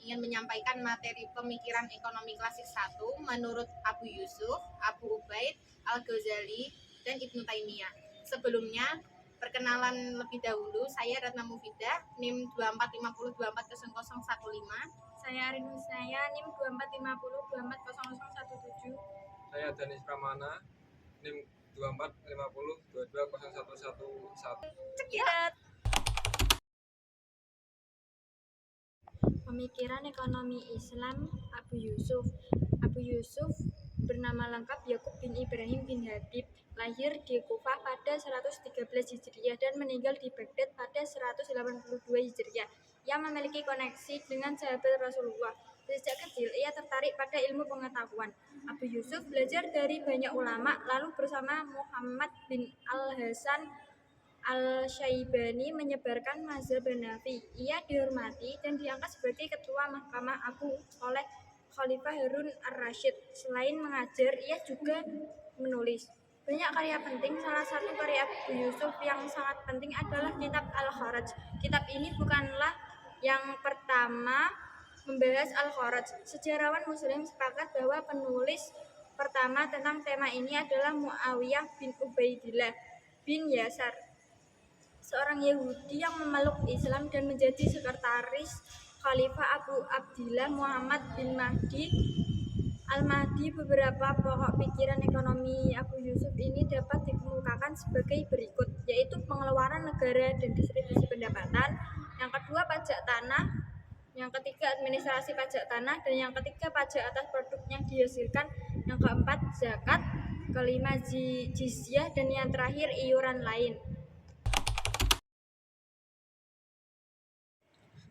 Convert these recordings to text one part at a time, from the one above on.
ingin menyampaikan materi pemikiran ekonomi klasik 1 menurut Abu Yusuf, Abu Ubaid, Al-Ghazali, dan Ibnu Taimiyah. Sebelumnya, perkenalan lebih dahulu, saya Ratna Mufidah, NIM 2450240015. Saya Arin Husnaya, NIM 2450240017. Saya Danis Pramana, NIM 2450220111. Cekirat. Pemikiran Ekonomi Islam Abu Yusuf. Abu Yusuf bernama lengkap Yakub bin Ibrahim bin Habib, lahir di Kufah pada 113 Hijriah dan meninggal di Baghdad pada 182 Hijriah. Ia memiliki koneksi dengan sahabat Rasulullah. Sejak kecil ia tertarik pada ilmu pengetahuan. Abu Yusuf belajar dari banyak ulama, lalu bersama Muhammad bin Al-Hasan Al-Syaibani menyebarkan mazhab Hanafi. Ia dihormati dan diangkat sebagai ketua Mahkamah Agung oleh Khalifah Harun ar-Rasyid. Selain mengajar, ia juga menulis banyak karya penting. Salah satu karya Abu Yusuf yang sangat penting adalah kitab Al-Kharaj. Kitab ini bukanlah yang pertama membahas Al-Kharaj. Sejarawan Muslim sepakat bahwa penulis pertama tentang tema ini adalah Muawiyah bin Ubaidillah bin Yasar, seorang Yahudi yang memeluk Islam dan menjadi sekretaris Khalifah Abu Abdillah Muhammad bin Mahdi Al-Mahdi. Beberapa pokok pikiran ekonomi Abu Yusuf ini dapat dikemukakan sebagai berikut, yaitu pengeluaran negara dan distribusi pendapatan, yang kedua pajak tanah, yang ketiga administrasi pajak tanah, dan yang ketiga pajak atas produk yang dihasilkan, yang keempat zakat, kelima jizyah, dan yang terakhir iuran lain.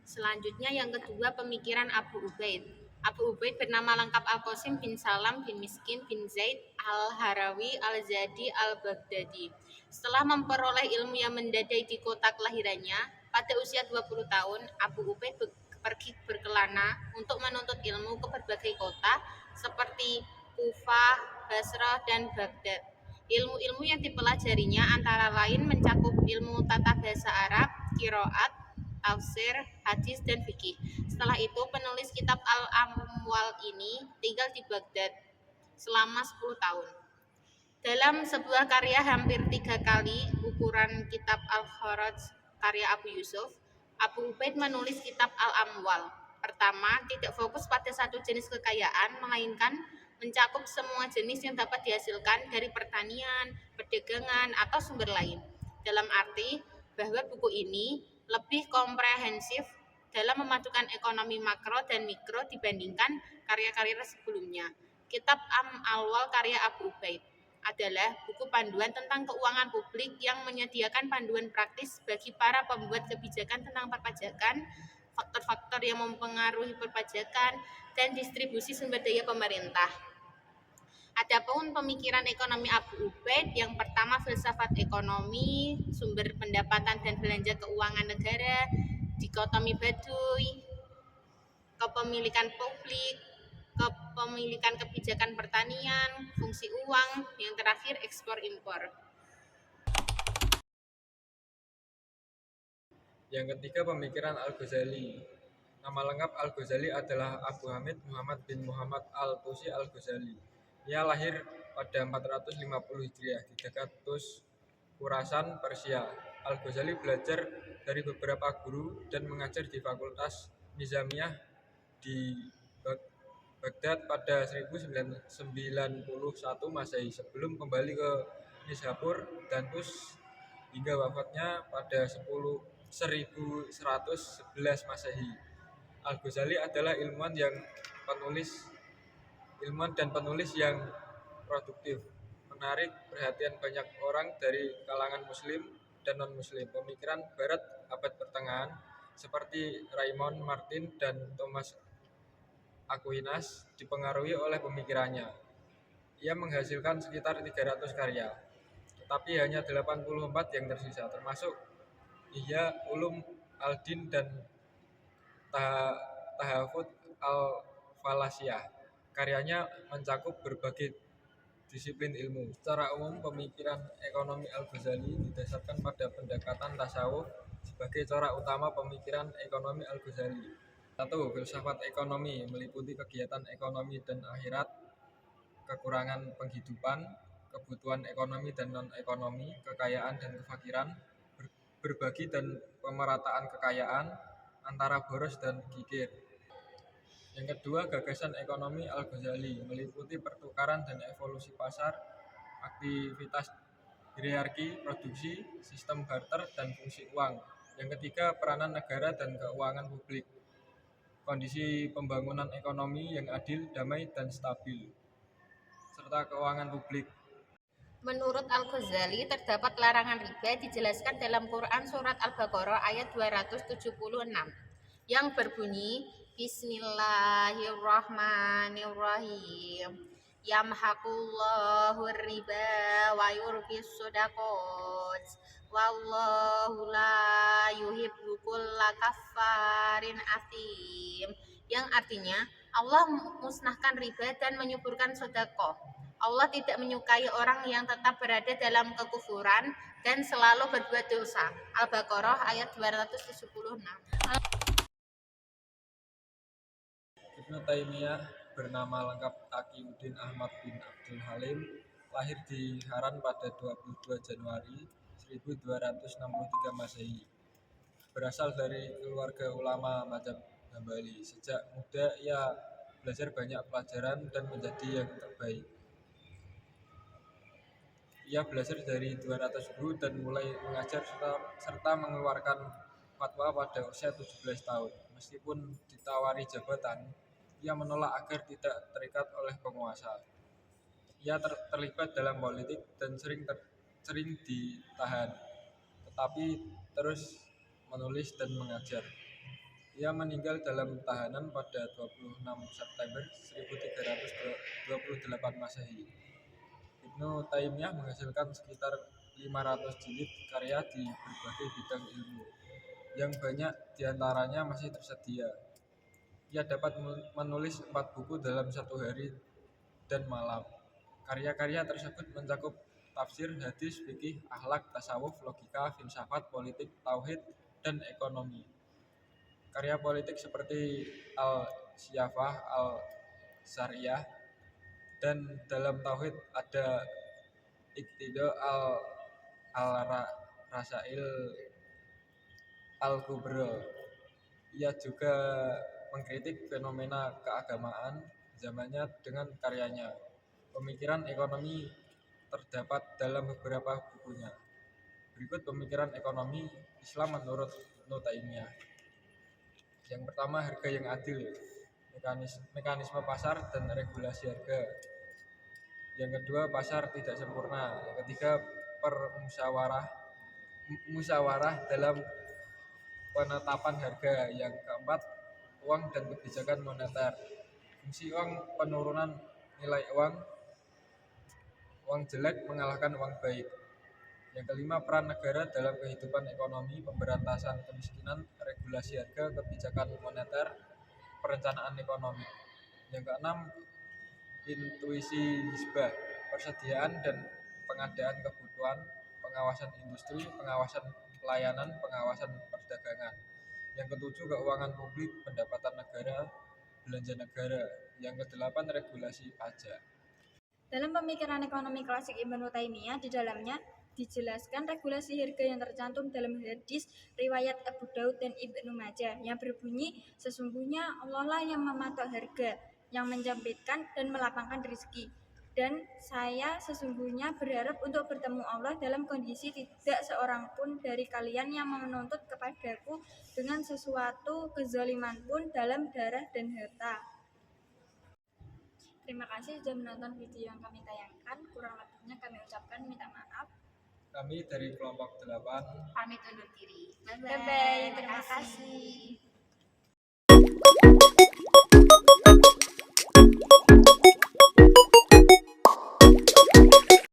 Selanjutnya yang kedua, pemikiran Abu Ubaid. Abu Ubaid bernama lengkap Al-Qasim bin Salam bin Miskin bin Zaid Al-Harawi Al-Zadi Al-Baghdadi. Setelah memperoleh ilmu yang mendadai di kota kelahirannya, pada usia 20 tahun, Abu Ubaid pergi berkelana untuk menuntut ilmu ke berbagai kota seperti Kufah, Basrah, dan Baghdad. Ilmu-ilmu yang dipelajarinya antara lain mencakup ilmu tata bahasa Arab, qiraat, tafsir, hadis, dan fikih. Setelah itu, penulis kitab Al-Amwal ini tinggal di Baghdad selama 10 tahun. Dalam sebuah karya hampir 3 kali ukuran kitab Al-Kharaj karya Abu Yusuf, Abu Ubaid menulis kitab Al-Amwal. Pertama, tidak fokus pada satu jenis kekayaan, melainkan mencakup semua jenis yang dapat dihasilkan dari pertanian, perdagangan, atau sumber lain. Dalam arti bahwa buku ini lebih komprehensif dalam memadukan ekonomi makro dan mikro dibandingkan karya-karya sebelumnya. Kitab Al-Amwal karya Abu Ubaid adalah buku panduan tentang keuangan publik yang menyediakan panduan praktis bagi para pembuat kebijakan tentang perpajakan, faktor-faktor yang mempengaruhi perpajakan, dan distribusi sumber daya pemerintah. Adapun pemikiran ekonomi Abu Ubaid, yang pertama filsafat ekonomi, sumber pendapatan dan belanja keuangan negara, dikotomi Baduy, kepemilikan publik, kepemilikan kebijakan pertanian, fungsi uang, yang terakhir ekspor impor. Yang ketiga, pemikiran Al-Ghazali. Nama lengkap Al-Ghazali adalah Abu Hamid Muhammad bin Muhammad Al-Tusi Al-Ghazali. Ia lahir pada 450 Hijriah di Damaskus, Khurasan, Persia. Al-Ghazali belajar dari beberapa guru dan mengajar di Fakultas Nizamiyah di Baghdad pada 1991 Masehi sebelum kembali ke Nishapur dan Tus hingga wafatnya pada 1111 Masehi. Al-Ghazali adalah ilmuwan dan penulis yang produktif, menarik perhatian banyak orang dari kalangan muslim dan non-muslim. Pemikiran barat abad pertengahan seperti Raymond Martin dan Thomas Aquinas dipengaruhi oleh pemikirannya. Ia menghasilkan sekitar 300 karya, tetapi hanya 84 yang tersisa, termasuk Ihya Ulum al-Din dan Tahafut al-Falasiyah. Karyanya mencakup berbagai disiplin ilmu. Secara umum, pemikiran ekonomi Al-Ghazali didasarkan pada pendekatan tasawuf sebagai corak utama pemikiran ekonomi Al-Ghazali. 1. Filsafat ekonomi meliputi kegiatan ekonomi dan akhirat, kekurangan penghidupan, kebutuhan ekonomi dan non-ekonomi, kekayaan dan kefakiran, berbagi dan pemerataan kekayaan, antara boros dan kikir. Yang kedua, gagasan ekonomi Al-Ghazali meliputi pertukaran dan evolusi pasar, aktivitas hierarki produksi, sistem barter, dan fungsi uang. Yang ketiga, peranan negara dan keuangan publik, kondisi pembangunan ekonomi yang adil, damai, dan stabil, serta keuangan publik. Menurut Al-Ghazali, terdapat larangan riba dijelaskan dalam Quran Surat Al-Baqarah ayat 276 yang berbunyi Bismillahirrahmanirrahim. Yamhaqullahu riba wa yurbis shadaqat wallahu la yuhibbu kulla kaffarin athim, yang artinya Allah musnahkan riba dan menyuburkan sedekah. Allah tidak menyukai orang yang tetap berada dalam kekufuran dan selalu berbuat dosa. Al-Baqarah ayat 276. Ibnu Taimiyah bernama lengkap Taqiyuddin Ahmad bin Abdul Halim, lahir di Haran pada 22 Januari 1263 Masehi. Berasal dari keluarga ulama mazhab Hambali. Sejak muda ia belajar banyak pelajaran dan menjadi yang terbaik. Ia belajar dari 200 guru dan mulai mengajar serta mengeluarkan fatwa pada usia 17 tahun. Meskipun ditawari jabatan, ia menolak agar tidak terikat oleh penguasa. Ia terlibat dalam politik dan sering ditahan, tetapi terus menulis dan mengajar. Ia meninggal dalam tahanan pada 26 September 1328 Masehi. Ibnu Taimiyah menghasilkan sekitar 500 jilid karya di berbagai bidang ilmu, yang banyak diantaranya masih tersedia. Ia dapat menulis 4 buku dalam 1 hari dan malam. Karya-karya tersebut mencakup tafsir, hadis, fikih, akhlak, tasawuf, logika, filsafat, politik, tauhid, dan ekonomi. Karya politik seperti Al-Siyafah, Al-Syariah, dan dalam tauhid ada Iqtida al-Rasail al-Kubra. Ia juga mengkritik fenomena keagamaan zamannya dengan karyanya. Pemikiran ekonomi terdapat dalam beberapa bukunya. Berikut pemikiran ekonomi Islam menurut Ibnu Taimiyah. Yang pertama, harga yang adil, mekanisme pasar dan regulasi harga. Yang kedua, pasar tidak sempurna. Yang ketiga, musyawarah dalam penetapan harga. Yang keempat, uang dan kebijakan moneter. Fungsi uang, penurunan nilai uang jelek mengalahkan uang baik. Yang kelima, peran negara dalam kehidupan ekonomi, pemberantasan kemiskinan, regulasi harga, kebijakan moneter, perencanaan ekonomi. Yang keenam, intuisi hisbah, persediaan dan pengadaan kebutuhan, pengawasan industri, pengawasan pelayanan, pengawasan perdagangan. Yang ketujuh, keuangan publik, pendapatan negara, belanja negara. Yang kedelapan, regulasi pajak. Dalam pemikiran ekonomi klasik Ibnu Taimiyah, di dalamnya dijelaskan regulasi harga yang tercantum dalam hadis riwayat Abu Daud dan Ibnu Majah yang berbunyi, sesungguhnya Allah lah yang mematok harga, yang mencampitkan dan melapangkan rezeki. Dan saya sesungguhnya berharap untuk bertemu Allah dalam kondisi tidak seorang pun dari kalian yang menuntut kepadaku dengan sesuatu kezaliman pun dalam darah dan harta. Terima kasih sudah menonton video yang kami tayangkan. Kurang lebihnya kami ucapkan minta maaf. Kami dari kelompok 8 Pamit undur diri. Bye-bye. Terima kasih.